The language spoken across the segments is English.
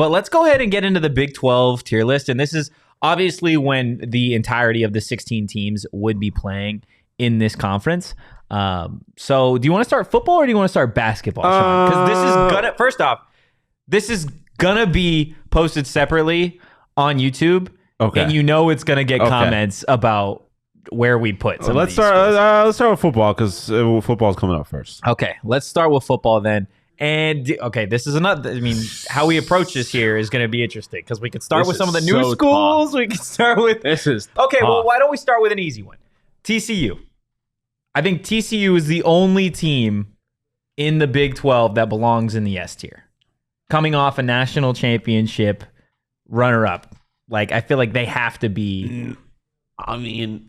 But let's go ahead and get into the Big 12 tier list. And this is obviously when the entirety of the 16 teams would be playing in this conference. So do you want to start football or do you want to start basketball, Sean? Because this is gonna, first off, this is gonna be posted separately on YouTube. Okay. And you know it's gonna get comments about where we put some let's start with football because football's coming up first. Okay, let's start with football then. And okay, this is another. I mean, how we approach this here is going to be interesting because we could start with some of the new schools. We could start with this is okay. Well, why don't we start with an easy one? TCU. I think TCU is the only team in the Big 12 that belongs in the S tier, coming off a national championship runner-up. Like I feel like they have to be. I mean.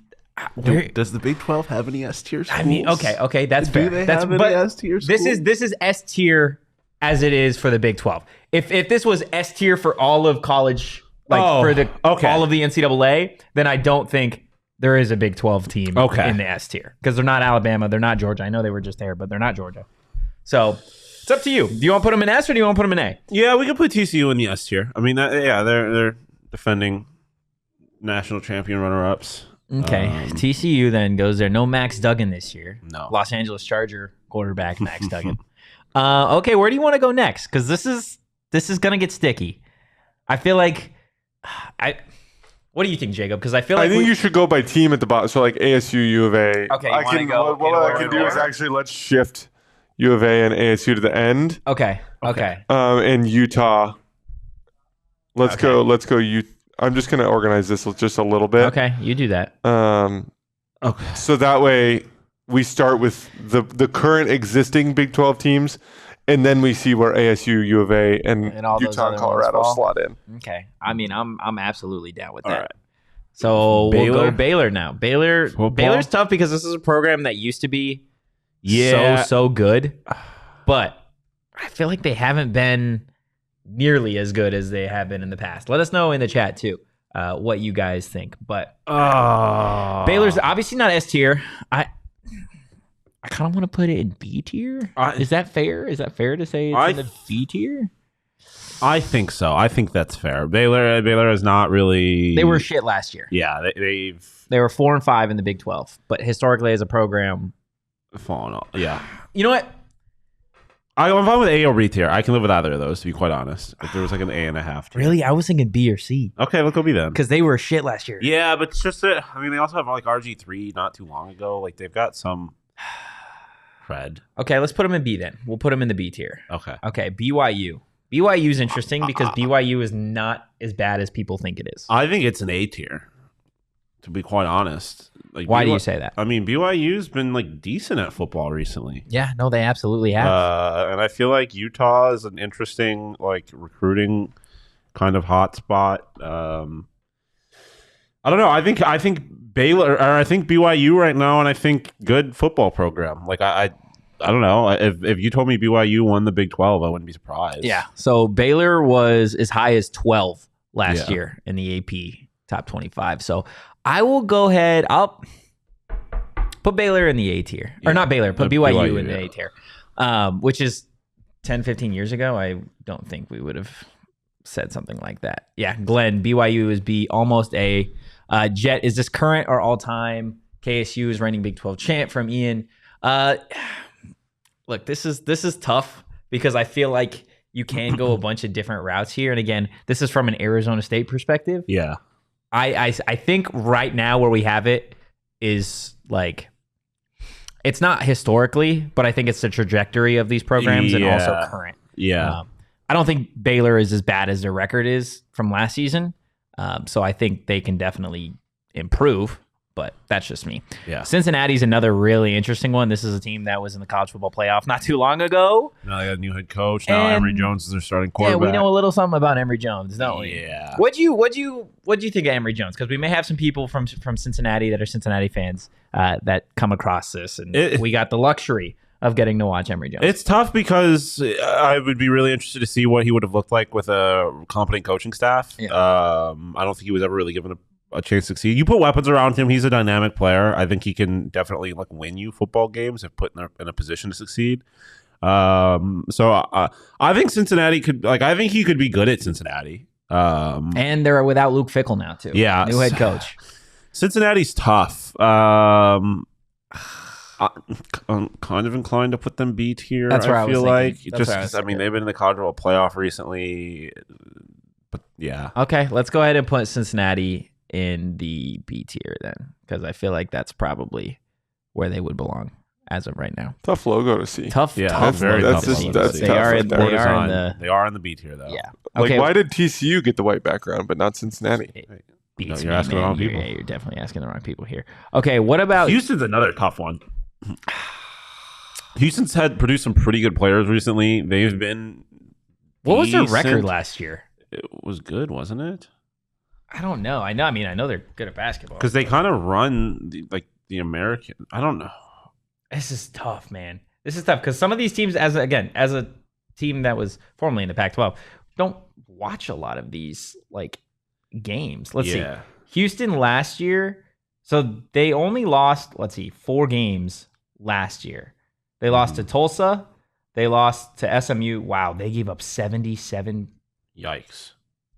Does the Big 12 have any S tier schools? I mean, okay, that's fair. Do they have any S tier schools? This is S tier as it is for the Big 12. If this was S tier for all of college, like all of the NCAA, then I don't think there is a Big 12 team in the S tier because they're not Alabama, they're not Georgia. I know they were just there, but they're not Georgia. So it's up to you. Do you want to put them in S or do you want to put them in A? Yeah, we can put TCU in the S tier. I mean, they're defending national champion runner-ups. Okay, TCU then goes there. No Max Duggan this year. No. Los Angeles Charger quarterback Max Duggan. Okay, where do you want to go next? Because this is gonna get sticky. I feel like What do you think, Jacob? Because I feel like I think you should go by team at the bottom. So like ASU, U of A. Okay, what I can do is actually let's shift U of A and ASU to the end. Okay. And Utah. Let's go. I'm just going to organize this just a little bit. Okay, you do that. Okay. So that way we start with the current existing Big 12 teams, and then we see where ASU, U of A, and Utah and Colorado slot in. Okay. I mean, I'm absolutely down with that. Right. So we'll go Baylor now. Baylor's tough because this is a program that used to be so good, but I feel like they haven't been nearly as good as they have been in the past. Let us know in the chat too what you guys think. But Baylor's obviously not S tier. I kind of want to put it in B tier. Is that fair? Is that fair to say it's in the B tier? I think so. I think that's fair. Baylor is not really. They were shit last year. Yeah, they were 4-5 in the Big 12, but historically as a program, fallen off. Yeah. You know what? I'm fine with A or B tier. I can live with either of those, to be quite honest. If there was like an A.5 tier. Really? I was thinking B or C. Okay, let's go B then. Because they were shit last year. Yeah, but it's just that, I mean, they also have like RG3 not too long ago. Like, they've got some cred. Okay, let's put them in B then. We'll put them in the B tier. Okay, BYU. BYU is interesting because BYU is not as bad as people think it is. I think it's an A tier, to be quite honest. Like, why do you say that? I mean, BYU's been like decent at football recently. Yeah, no, they absolutely have. And I feel like Utah is an interesting like recruiting kind of hotspot. I don't know. I think Baylor or I think BYU right now, and I think good football program. Like I don't know. If you told me BYU won the Big 12, I wouldn't be surprised. Yeah. So Baylor was as high as 12 last year in the AP top 25. So I will go ahead. I'll put Baylor in the A tier. Or not Baylor, put BYU in the A tier. Which is 10, 15 years ago. I don't think we would have said something like that. Yeah, Glenn, BYU is B, almost A. Jet, is this current or all-time? KSU is reigning Big 12 champ from Ian. Look, this is tough because I feel like you can go a bunch of different routes here. And again, this is from an Arizona State perspective. Yeah. I think right now where we have it is like, it's not historically, but I think it's the trajectory of these programs and also current. Yeah. I don't think Baylor is as bad as their record is from last season. So I think they can definitely improve, but that's just me. Yeah. Cincinnati's another really interesting one. This is a team that was in the college football playoff not too long ago. Now they got a new head coach. Now Emory Jones is their starting quarterback. Yeah, we know a little something about Emory Jones, don't we? Yeah. What'd you think of Emory Jones? Because we may have some people from Cincinnati that are Cincinnati fans that come across this, and we got the luxury of getting to watch Emory Jones. It's tough because I would be really interested to see what he would have looked like with a competent coaching staff. Yeah. I don't think he was ever really given a chance to succeed. You put weapons around him. He's a dynamic player. I think he can definitely like win you football games if put in a position to succeed. So I think Cincinnati could I think he could be good at Cincinnati. And they're without Luke Fickell now too. Yeah, new head coach. Cincinnati's tough. I'm kind of inclined to put them B tier. That's where I feel like just I mean they've been in the College World Playoff recently, but yeah. Okay, let's go ahead and put Cincinnati in the B tier then, because I feel like that's probably where they would belong as of right now. Tough logo to see. Tough. Yeah, tough very logo tough. to see. That's They tough are. right there. They are in the B tier though. Yeah. Like, Okay. why did TCU get the white background but not Cincinnati? Beats you're me, asking the man. wrong people. Yeah, you're definitely asking the wrong people here. Okay, what about Houston's another tough one. Houston's produced some pretty good players recently. They've been. what was their record decent. last year? It was good, wasn't it? I don't know. I know they're good at basketball. Because they kind of run the American. I don't know. This is tough, man. This is tough because some of these teams, as a team that was formerly in the Pac-12, don't watch a lot of these games. Let's see. Houston last year, so they only lost 4 games last year. They lost to Tulsa. They lost to SMU. Wow, they gave up 77. Yikes.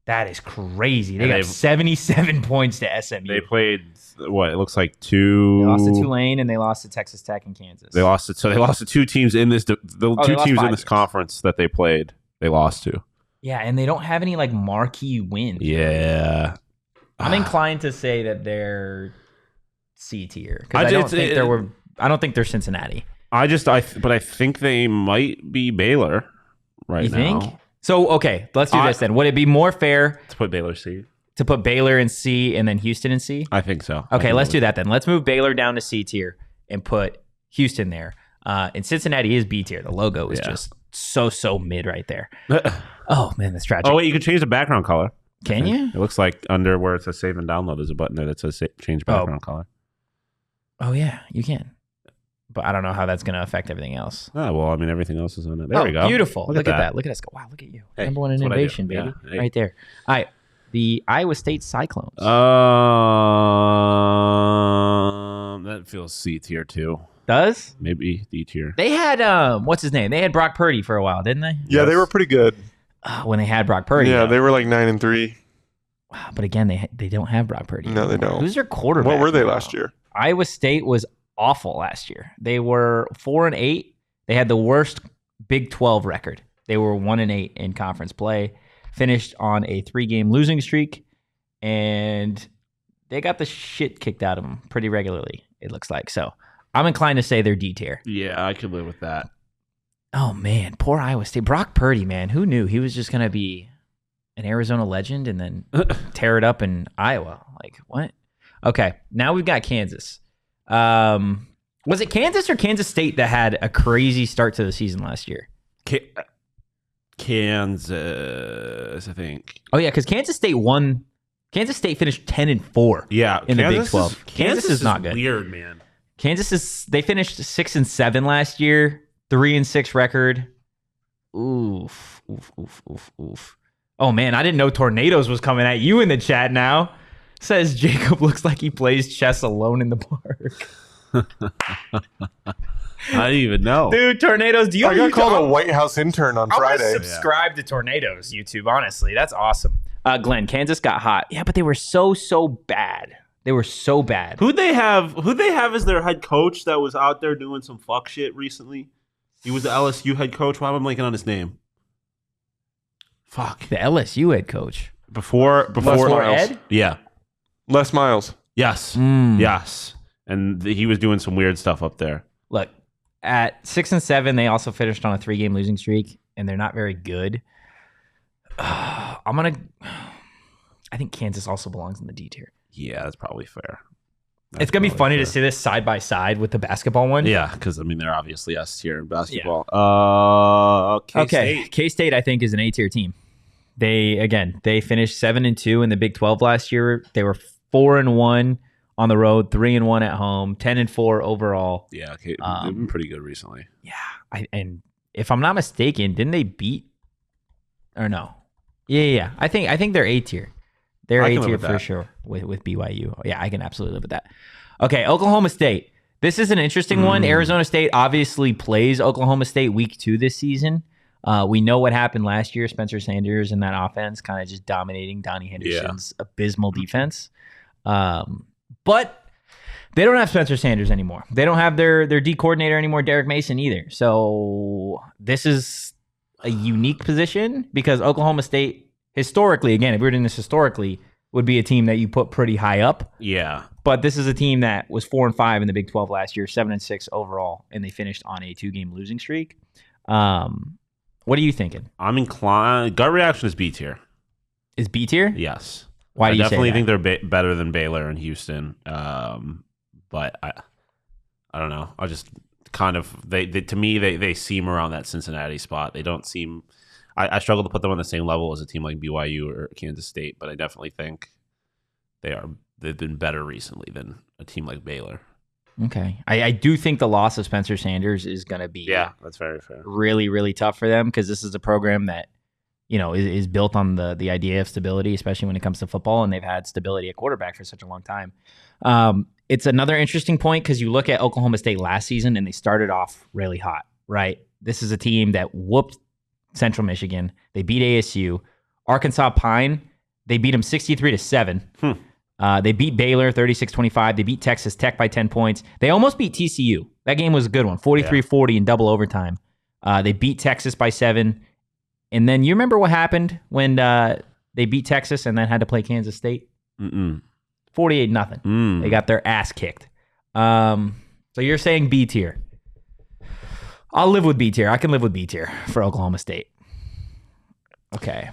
That is crazy. They And got 77 points to SMU. They played what it looks like 2. They lost to Tulane and they lost to Texas Tech and Kansas. They lost to 2 teams in this. The two teams in this conference that they played, they lost to. Yeah, and they don't have any marquee wins. Yeah, I'm inclined to say that they're C tier because I don't think they're Cincinnati. But I think they might be Baylor right now. You think? So okay, let's do this then. Would it be more fair to put Baylor C? To put Baylor in C and then Houston in C? I think so. Okay, let's do that then. Let's move Baylor down to C tier and put Houston there. And Cincinnati is B tier. The logo is just so mid right there. Oh man, that's tragic. Oh wait, you can change the background color. Can you? It looks like under where it says save and download, there's a button there that says change background color. Oh yeah, you can. But I don't know how that's going to affect everything else. Oh, well, I mean, everything else is on it. There we go. Beautiful. Look at that. Look at us go. Wow, look at you. Hey, Number 1 in innovation, baby. Yeah. Hey. Right there. All right. The Iowa State Cyclones. That feels C tier too. Does? Maybe D tier. They had, what's his name? They had Brock Purdy for a while, didn't they? Yeah, they were pretty good. When they had Brock Purdy. Yeah, they were 9-3. Wow, but again, they don't have Brock Purdy. No, they don't. Who's their quarterback? What were they last year? Iowa State was awful last year. They were 4-8. They had the worst Big 12 record. They were 1-8 in conference play. Finished on a 3-game losing streak, and they got the shit kicked out of them pretty regularly. It looks like so. I'm inclined to say they're D tier. Yeah, I could live with that. Oh man, poor Iowa State. Brock Purdy, man, who knew he was just gonna be an Arizona legend and then tear it up in Iowa? What? Okay, now we've got Kansas. Was it Kansas or Kansas State that had a crazy start to the season last year? Kansas, I think. Oh yeah, because Kansas State won. Kansas State finished 10-4. Yeah, in the Big 12. Kansas is not good. Weird, man. They finished 6-7 last year, 3-6 record. Oof. Oh man, I didn't know tornadoes was coming at you in the chat now. Says Jacob looks like he plays chess alone in the park. I didn't even know. Dude, tornadoes. I got called a White House intern on Friday. I'm subscribe to tornadoes, YouTube, honestly. That's awesome. Glenn, Kansas got hot. Yeah, but they were so bad. They were so bad. Who'd they have as their head coach that was out there doing some fuck shit recently? He was the LSU head coach. Why am I blanking on his name? Fuck. The LSU head coach. Before Ed? Yeah. Les Miles. Yes. Yes. And he was doing some weird stuff up there. Look, at 6-7, they also finished on a 3-game losing streak, and they're not very good. I think Kansas also belongs in the D tier. Yeah, that's probably fair. It's going to be funny to see this side by side with the basketball one. Yeah, because, they're obviously S tier in basketball. Yeah. K-State. K-State, I think, is an A tier team. They finished 7-2 in the Big 12 last year. They were 4-1 on the road, 3-1 at home, 10-4 overall. Yeah, they've been pretty good recently. Yeah, and if I'm not mistaken, didn't they beat or no? Yeah. I think they're A tier. They're A tier for sure with BYU. Yeah, I can absolutely live with that. Okay, Oklahoma State. This is an interesting one. Arizona State obviously plays Oklahoma State week 2 this season. We know what happened last year. Spencer Sanders and that offense kind of just dominating Donnie Henderson's abysmal defense. But they don't have Spencer Sanders anymore. They don't have their D coordinator anymore, Derek Mason, either. So this is a unique position because Oklahoma State, historically, again, if we were doing this historically, would be a team that you put pretty high up. Yeah. But this is a team that was 4-5 in the Big 12 last year, 7-6 overall, and they finished on a 2-game losing streak. What are you thinking? I'm inclined. Gut reaction is B tier. Is B tier? Yes. Why do you say that? I definitely think they're better than Baylor and Houston. But I don't know. I just kind of to me they seem around that Cincinnati spot. They don't seem. I struggle to put them on the same level as a team like BYU or Kansas State, but I definitely think they've been better recently than a team like Baylor. Okay. I do think the loss of Spencer Sanders is going to be that's very fair. Really, really tough for them because this is a program that, is built on the idea of stability, especially when it comes to football, and they've had stability at quarterback for such a long time. It's another interesting point because you look at Oklahoma State last season and they started off really hot, right? This is a team that whooped Central Michigan. They beat ASU. Arkansas Pine, they beat them 63-7. They beat Baylor 36-25. They beat Texas Tech by 10 points. They almost beat TCU. That game was a good one, 43-40 in double overtime. They beat Texas by 7. And then you remember what happened when they beat Texas and then had to play Kansas State? 48-0. They got their ass kicked. So you're saying B tier. I'll live with B tier. I can live with B tier for Oklahoma State. Okay.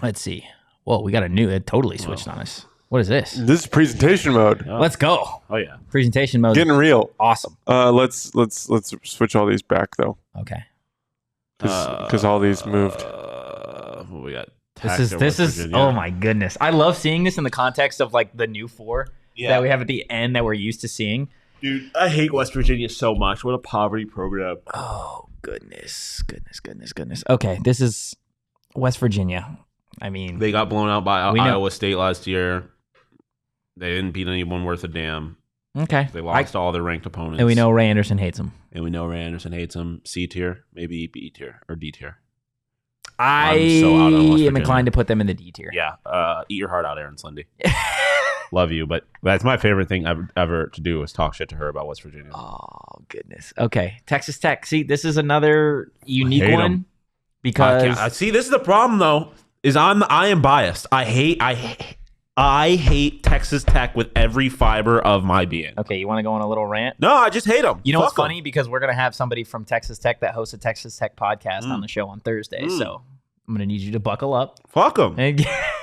Let's see. Whoa, we got it totally switched on us. What is this? This is presentation mode. Let's go. Oh yeah. Presentation mode. Getting real. Awesome. Let's switch all these back though. Okay. Because all these moved. What we got? This is oh my goodness. I love seeing this in the context of like the new 4 that we have at the end that we're used to seeing. Dude, I hate West Virginia so much. What a poverty program. Oh, goodness. Okay, this is West Virginia. I mean, they got blown out by Iowa State last year. They didn't beat anyone worth a damn. Okay. They lost all their ranked opponents. And we know Ray Anderson hates them. C tier, maybe B tier or D tier. I am inclined to put them in the D tier. Yeah. Eat your heart out, Aaron Slendy. Love you, but that's my favorite thing ever to do is talk shit to her about West Virginia. Oh, goodness. Okay. Texas Tech. See, this is another unique one because see, this is the problem though, is I am biased. I hate Texas Tech with every fiber of my being. Okay, you want to go on a little rant? No, I just hate them. You know what's funny? Because we're going to have somebody from Texas Tech that hosts a Texas Tech podcast on the show on Thursday, so I'm going to need you to buckle up. Fuck them.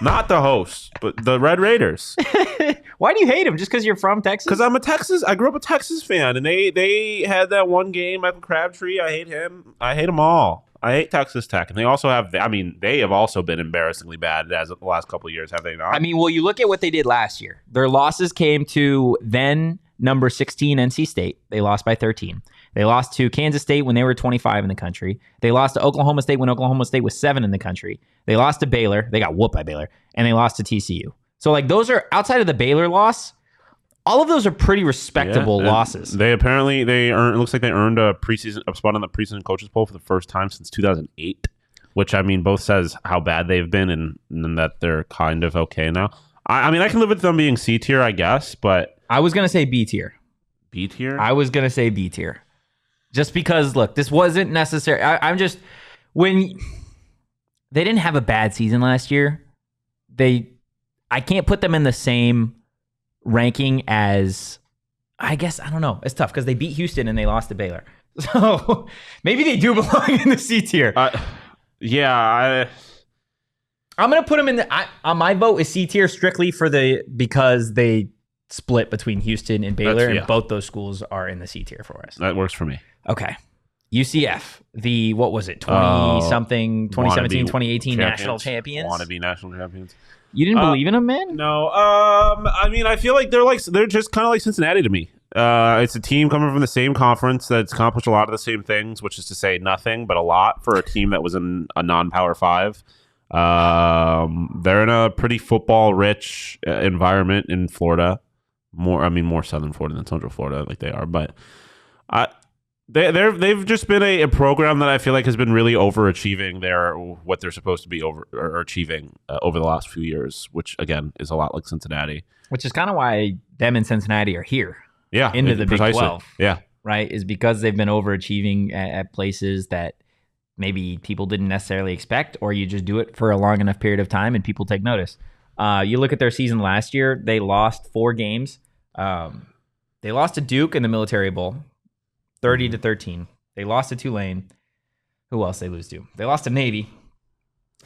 Not the host, but the Red Raiders. Why do you hate them? Just because you're from Texas? Because I grew up a Texas fan, and they had that one game, Michael Crabtree. I hate him. I hate them all. I hate Texas Tech, and they also have. I mean, they have also been embarrassingly bad as of the last couple of years, have they not? I mean, well, you look at what they did last year. Their losses came to then number 16 NC State. They lost by 13. They lost to Kansas State when they were 25 in the country. They lost to Oklahoma State when Oklahoma State was 7 in the country. They lost to Baylor. They got whooped by Baylor, and they lost to TCU. So, like, those are outside of the Baylor loss. All of those are pretty respectable losses. They apparently it looks like they earned a spot on the preseason coaches poll for the first time since 2008, which I mean both says how bad they've been and that they're kind of okay now. I mean I can live with them being C tier, I guess, but I was gonna say B tier. B tier? I was gonna say B tier, just because look, this wasn't necessary. I'm just when they didn't have a bad season last year, I can't put them in the same ranking as, I guess, I don't know. It's tough because they beat Houston and they lost to Baylor. So maybe they do belong in the C tier. Yeah. I'm going to put them in my vote is C tier strictly because they split between Houston and Baylor, and both those schools are in the C tier for us. That works for me. Okay. UCF, what was it, 20-something, 2017, 2018 national champions? Want to be national champions. You didn't believe in them, man? No. I mean, I feel like they're just kind of like Cincinnati to me. It's a team coming from the same conference that's accomplished a lot of the same things, which is to say nothing, but a lot for a team that was in a non-Power 5. They're in a pretty football-rich environment in Florida. more Southern Florida than Central Florida, like they are. But they've just been a program that I feel like has been really overachieving what they're supposed to be achieving over the last few years, which again is a lot like Cincinnati. Which is kind of why them and Cincinnati are here. Yeah, into the Big 12. Yeah, right, is because they've been overachieving at places that maybe people didn't necessarily expect, or you just do it for a long enough period of time and people take notice. You look at their season last year, they lost 4 games. They lost to Duke in the Military Bowl, 30-13. They lost to Tulane. Who else they lose to? They lost to Navy.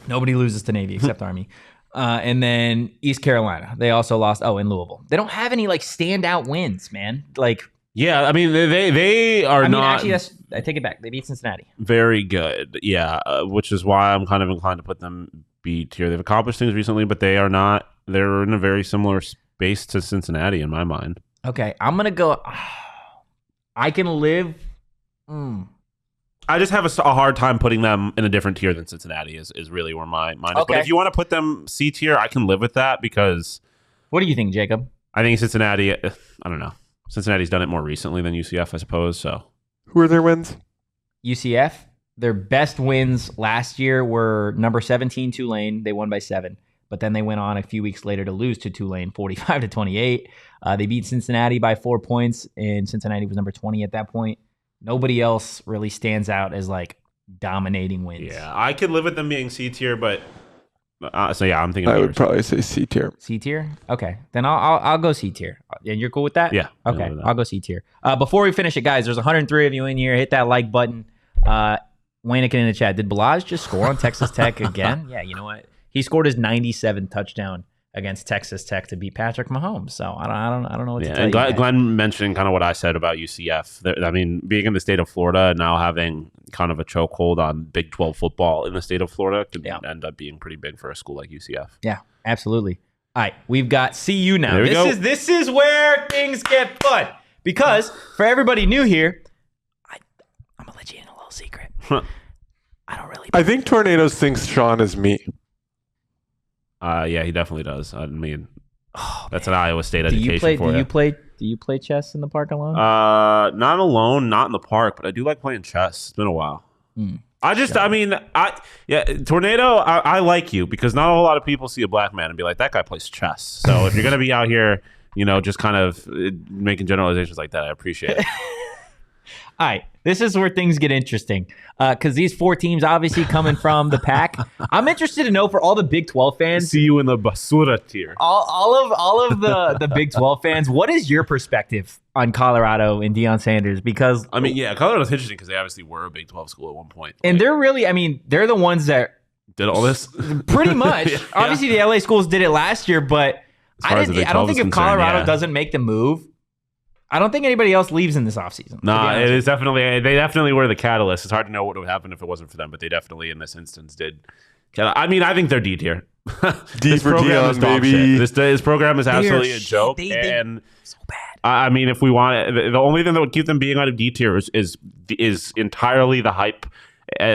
Nobody loses to Navy except Army. And then East Carolina. They also lost. Oh, in Louisville. They don't have any like standout wins, man. Like, yeah, I mean they are not. Actually, I take it back. They beat Cincinnati. Very good. Yeah, which is why I'm kind of inclined to put them B tier. They've accomplished things recently, but they are not. They're in a very similar space to Cincinnati in my mind. Okay, I'm gonna go. I can live. I just have a hard time putting them in a different tier than Cincinnati is really where my mind is. Okay. But if you want to put them C tier, I can live with that because. What do you think, Jacob? I think Cincinnati. I don't know. Cincinnati's done it more recently than UCF, I suppose. So, who are their wins? UCF. Their best wins last year were number 17 Tulane. They won by 7. But then they went on a few weeks later to lose to Tulane 45-28. They beat Cincinnati by 4 points, and Cincinnati was number 20 at that point. Nobody else really stands out as like dominating wins. Yeah, I could live with them being C tier, but so yeah, I'm thinking. I would probably say C tier. C tier. Okay, then I'll go C tier. And you're cool with that? Yeah. Okay, I'll go C tier. Before we finish it, guys, there's 103 of you in here. Hit that like button. Waynick in the chat. Did Balazs just score on Texas Tech again? Yeah. You know what? He scored his 97th touchdown against Texas Tech to beat Patrick Mahomes. So I don't know what to tell you. And Glenn mentioning kind of what I said about UCF. I mean, being in the state of Florida and now having kind of a chokehold on Big 12 football in the state of Florida could end up being pretty big for a school like UCF. Yeah, absolutely. All right, we've got CU now. This is where things get fun because for everybody new here, I'm gonna let you in a little secret. I don't really. I think Tornadoes thinks Shawn is me. Yeah, he definitely does. I mean, that's an Iowa State education for you. Do you play chess in the park alone? Not alone, not in the park, but I do like playing chess. It's been a while. Tornado, I like you because not a whole lot of people see a black man and be like, that guy plays chess. So if you're gonna be out here, just kind of making generalizations like that, I appreciate it. All right, this is where things get interesting because these 4 teams obviously coming from the Pac. I'm interested to know for all the Big 12 fans. See you in the basura tier. All of the Big 12 fans. What is your perspective on Colorado and Deion Sanders? Because I mean, yeah, Colorado's interesting because they obviously were a Big 12 school at one point, and they're really, I mean, they're the ones that did all this pretty much. Yeah. Obviously, the LA schools did it last year, but I don't think if Colorado doesn't make the move. I don't think anybody else leaves in this offseason. No, it is definitely. They definitely were the catalyst. It's hard to know what would happen if it wasn't for them, but they definitely, in this instance, did. I mean, I think they're D tier. D for Deion, baby. This program is absolutely a joke, and so bad. I mean, if we want it, the only thing that would keep them being out of D tier is entirely the hype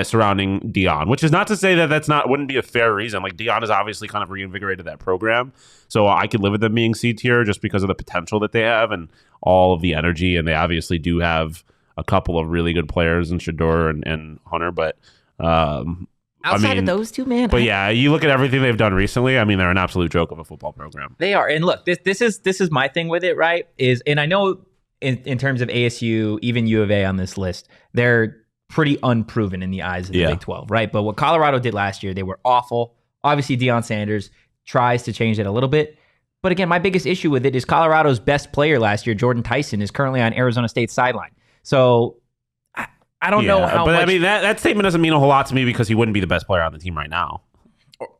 surrounding Deion, which is not to say that wouldn't be a fair reason. Like Deion has obviously kind of reinvigorated that program, so I could live with them being C tier just because of the potential that they have and all of the energy, and they obviously do have a couple of really good players in Shedeur and Hunter, but outside of those two, man. But yeah, you look at everything they've done recently. I mean, they're an absolute joke of a football program. They are, and look, this is my thing with it, right? And I know in terms of ASU, even U of A on this list, they're pretty unproven in the eyes of the Big 12, right? But what Colorado did last year, they were awful. Obviously, Deion Sanders tries to change it a little bit. But again, my biggest issue with it is Colorado's best player last year, Jordan Tyson, is currently on Arizona State's sideline. So I don't know how much. But I mean, that statement doesn't mean a whole lot to me because he wouldn't be the best player on the team right now.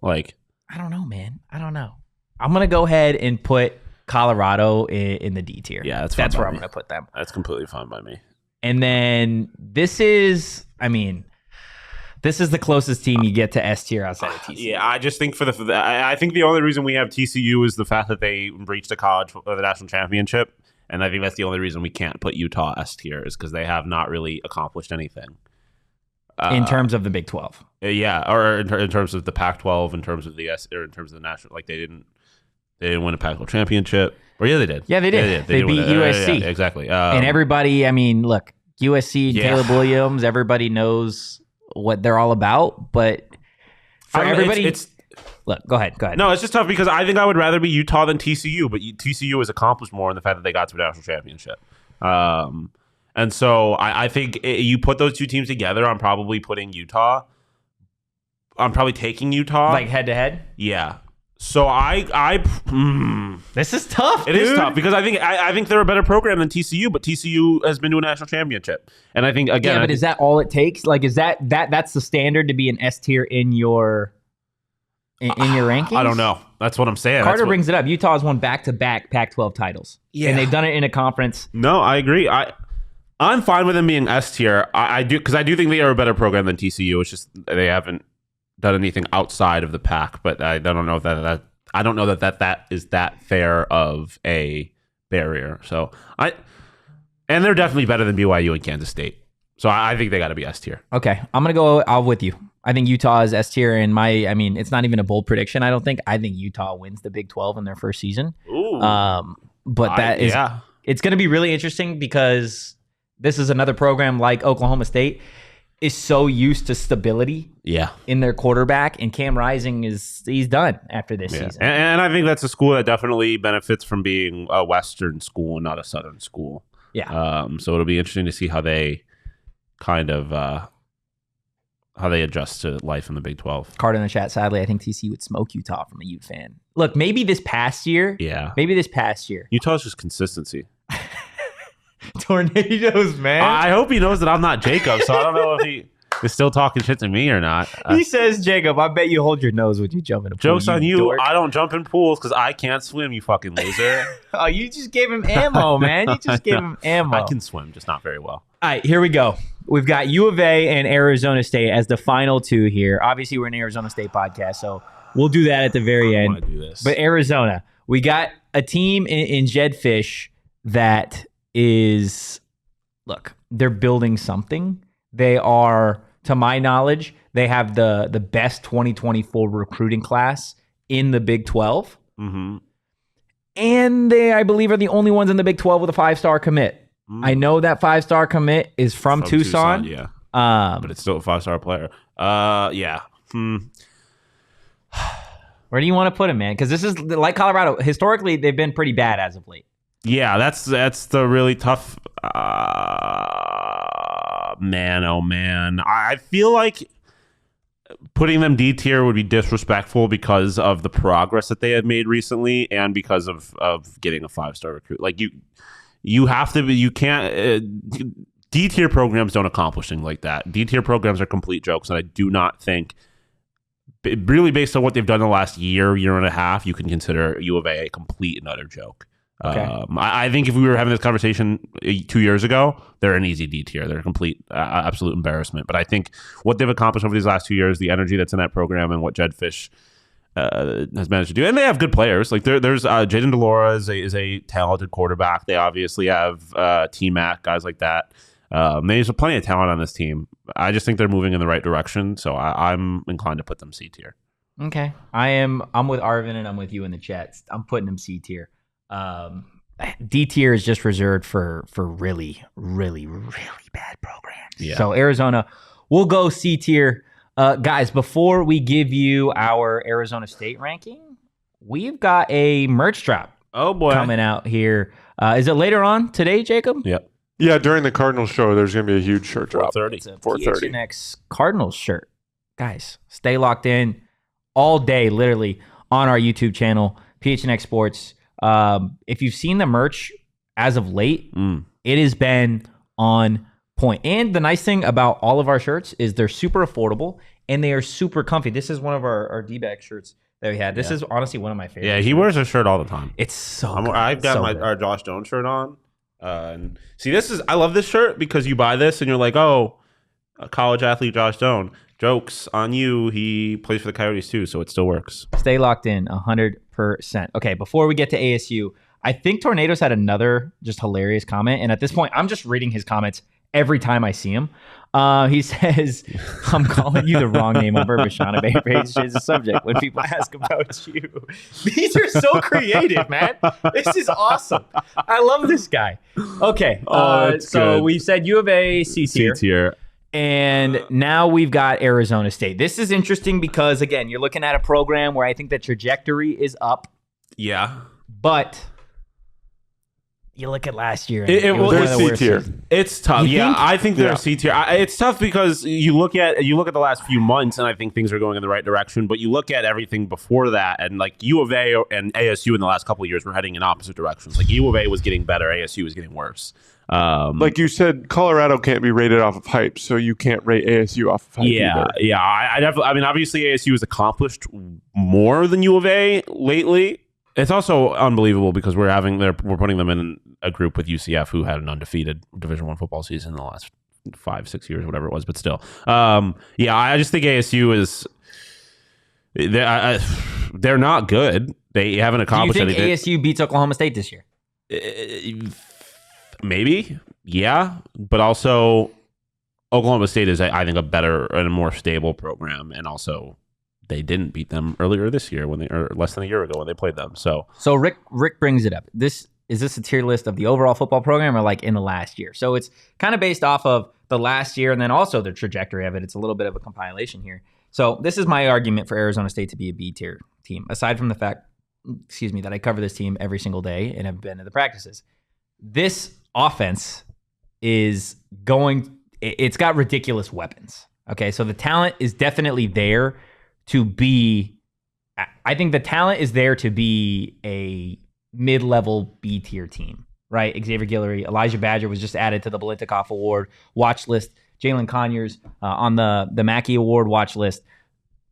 Like, I don't know, man. I don't know. I'm going to go ahead and put Colorado in the D tier. Yeah, that's where I'm going to put them. That's completely fine by me. And then this is the closest team you get to S tier outside of TCU. Yeah, I just think I think the only reason we have TCU is the fact that they reached the national championship, and I think that's the only reason we can't put Utah S tier is because they have not really accomplished anything in terms of the Big 12. Yeah, or in terms of the Pac-12, in terms of the S, or in terms of the national, like they They didn't win a Pac-12 championship. Or yeah, they did. Yeah, they did. They beat USC. Yeah, exactly. And everybody, I mean, look, USC, Caleb Williams, everybody knows what they're all about. But for everybody, look, go ahead. No, it's just tough because I think I would rather be Utah than TCU, but TCU has accomplished more in the fact that they got to a national championship. And so I think you put those two teams together, I'm probably putting Utah. I'm probably taking Utah. Like head to head? Yeah. So this is tough. It is tough because I think they're a better program than TCU, but TCU has been to a national championship, and I think again. Yeah, but is that all it takes? Like, is that's the standard to be an S tier in your rankings? I don't know. That's what I'm saying. Carter brings it up. Utah has won back-to-back Pac-12 titles, and they've done it in a conference. No, I agree. I'm fine with them being S tier. I do because I do think they are a better program than TCU. It's just they haven't done anything outside of the pack, but I don't know that I don't know that is that fair of a barrier. So and they're definitely better than BYU and Kansas State. So I think they got to be S tier. Okay, I'm gonna go out with you. I think Utah is S tier, and I mean, it's not even a bold prediction. I don't think. I think Utah wins the Big 12 in their first season. Ooh. But it's going to be really interesting because this is another program like Oklahoma State is so used to stability in their quarterback, and Cam Rising he's done after this season. And I think that's a school that definitely benefits from being a Western school and not a Southern school. Yeah. So it'll be interesting to see how they kind of how they adjust to life in the Big 12. Carter in the chat, sadly, I think TCU would smoke Utah from a Ute fan. Look, maybe this past year. Utah's just consistency. Tornadoes, man. I hope he knows that I'm not Jacob, so I don't know if he is still talking shit to me or not. He says, Jacob, I bet you hold your nose when you jump in a pool. Joke's on you. Dork. I don't jump in pools because I can't swim, you fucking loser. Oh, you just gave him ammo, man. You just gave him ammo. I can swim, just not very well. All right, here we go. We've got U of A and Arizona State as the final two here. Obviously, we're an Arizona State podcast, so we'll do that at the very end. I want to do this. But Arizona, we got a team in Jedfish that is, look, they're building something. They are, to my knowledge, they have the best 2024 recruiting class in the Big 12. Mm-hmm. And they, I believe, are the only ones in the Big 12 with a 5-star commit. I know that 5-star commit is from Tucson. Yeah. But it's still a 5-star player. Yeah. Where do you want to put him, man? Because this is like Colorado. Historically, they've been pretty bad as of late. Yeah, that's the really tough. Man, oh man. I feel like putting them D tier would be disrespectful because of the progress that they have made recently and because of getting a 5-star recruit. Like you have to be, you can't, D tier programs don't accomplish things like that. D tier programs are complete jokes, and I do not think, really based on what they've done in the last year and a half, you can consider U of A complete and utter joke. Okay. I think if we were having this conversation 2 years ago, they're an easy D tier. They're a complete, absolute embarrassment. But I think what they've accomplished over these last 2 years, the energy that's in that program and what Jedfish has managed to do, and they have good players. Like there's Jaden Delora is a talented quarterback. They obviously have T-Mac, guys like that. There's plenty of talent on this team. I just think they're moving in the right direction, so I'm inclined to put them C tier. Okay, I'm with Arvin and I'm with you in the chat. I'm putting them C tier. D tier is just reserved for really, really, really bad programs. Yeah. So Arizona, we'll go C tier. Guys, before we give you our Arizona State ranking, we've got a merch drop. Oh boy, coming out here. Is it later on today, Jacob? Yep. Yeah, during the Cardinals show, there's going to be a huge shirt drop. 4:30. It's a PHNX Cardinals shirt. Guys, stay locked in all day, literally, on our YouTube channel, PHNX Sports. If you've seen the merch as of late, it has been on point. And the nice thing about all of our shirts is they're super affordable and they are super comfy. This is one of our D-bag shirts that we had. This is honestly one of my favorites. Yeah, he wears a shirt all the time. It's so I've got our Josh Jones shirt on. And see, I love this shirt because you buy this and you're like, oh, a college athlete Josh Jones. Jokes on you. He plays for the Coyotes too, so it still works. Stay locked in 100%. Okay, before we get to ASU, I think Tornadoes had another just hilarious comment. And at this point, I'm just reading his comments every time I see him. He says, I'm calling you the wrong name on purpose, Sean. I bet your change the subject when people ask about you. These are so creative, man. This is awesome. I love this guy. Okay. So we said U of A, C tier. And now we've got Arizona State. This is interesting because, again, you're looking at a program where I think the trajectory is up. Yeah. But you look at last year. They're C tier. It's tough. I think they're C tier. It's tough because you look at the last few months, and I think things are going in the right direction. But you look at everything before that, and like U of A and ASU in the last couple of years were heading in opposite directions. Like U of A was getting better, ASU was getting worse. Like you said, Colorado can't be rated off of hype, so you can't rate ASU off of hype either. Yeah. I definitely. I mean, obviously ASU has accomplished more than U of A lately. It's also unbelievable because we're putting them in a group with UCF, who had an undefeated Division I football season in the last 5-6 years, whatever it was. But still, I just think ASU is they're not good. They haven't accomplished anything. Do you think ASU beats Oklahoma State this year? Maybe, yeah, but also Oklahoma State is, I think, a better and a more stable program, and also they didn't beat them earlier this year or less than a year ago when they played them. So Rick brings it up. Is this a tier list of the overall football program or like in the last year? So it's kind of based off of the last year and then also the trajectory of it. It's a little bit of a compilation here. So this is my argument for Arizona State to be a B tier team, aside from the fact, that I cover this team every single day and have been to the practices. This offense it's got ridiculous weapons. Okay, so the talent is definitely there to be, I think the talent is there to be a mid-level B-tier team, right? Xavier Guillory, Elijah Badger was just added to the Biletnikoff Award watch list. Jalen Conyers on the Mackey Award watch list.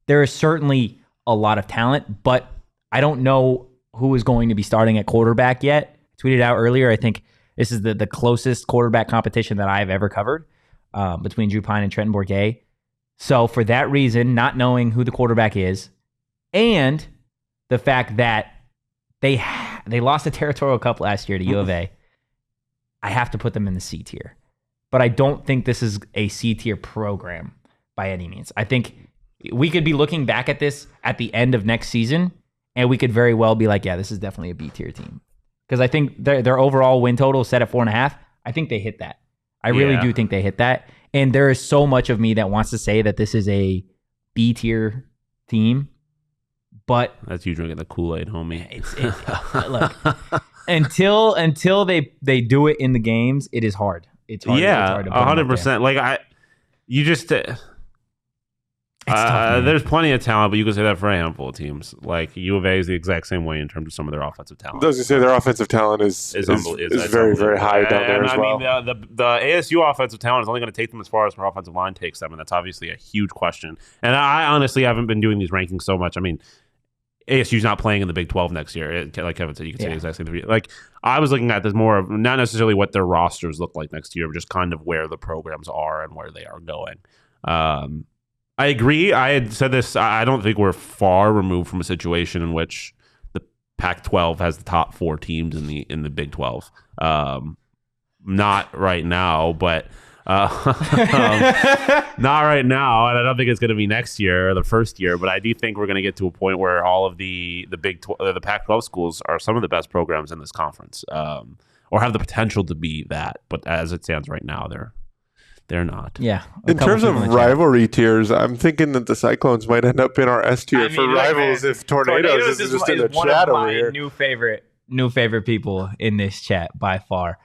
There is certainly a lot of talent, but I don't know who is going to be starting at quarterback yet. I tweeted out earlier, I think this is the closest quarterback competition that I've ever covered between Drew Pine and Trenton Bourguet. So for that reason, not knowing who the quarterback is, and the fact that they lost the Territorial Cup last year to U of A, I have to put them in the C tier. But I don't think this is a C tier program by any means. I think we could be looking back at this at the end of next season, and we could very well be like, yeah, this is definitely a B tier team. Because I think their overall win total is set at 4.5. I think they hit that. I really do think they hit that. And there is so much of me that wants to say that this is a B tier team, but that's you drinking the Kool-Aid, homie. Look, until they do it in the games, it is hard. It's hard. Yeah, 100%. Like there's plenty of talent, but you can say that for a handful of teams. Like U of A is the exact same way in terms of some of their offensive talent. I was going to say their offensive talent is very, very high down there as well. I mean, the ASU offensive talent is only going to take them as far as their offensive line takes them, and that's obviously a huge question. And I honestly haven't been doing these rankings so much. I mean, ASU's not playing in the Big 12 next year. Like Kevin said, you can say the exact same thing. Like I was looking at this more of not necessarily what their rosters look like next year, but just kind of where the programs are and where they are going. I agree. I had said this. I don't think we're far removed from a situation in which the Pac-12 has the top 4 teams in the Big 12. Not right now, but not right now, and I don't think it's going to be next year or the first year. But I do think we're going to get to a point where all of the Pac-12 schools are some of the best programs in this conference, or have the potential to be that. But as it stands right now, they're not. Yeah. In terms of rivalry tiers, I'm thinking that the Cyclones might end up in our S tier for rivals if Tornadoes is just in a chat over here. New favorite people in this chat by far.